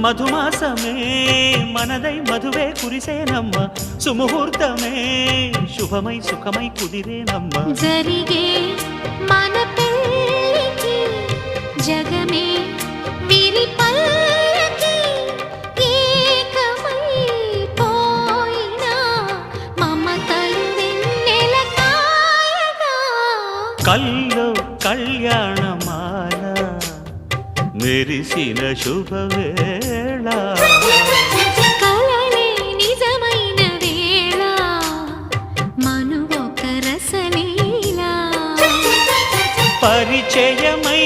మధుమాసమే మనదై మధువే కురిసేనమ్మ సుముహూర్తమే శుభమై సుఖమై కుదిరేనమ్మ జరిగే మన పెళ్ళికి జగమే విరిపల్లకి ఏకమై పోయినా మమతలు వెన్నెల కాయగా కల్లో కళ్యాణమాల మెరిసిన శుభవేళ కలలే నిజమైన వేళ మనువొక రసలీల పరిచయమై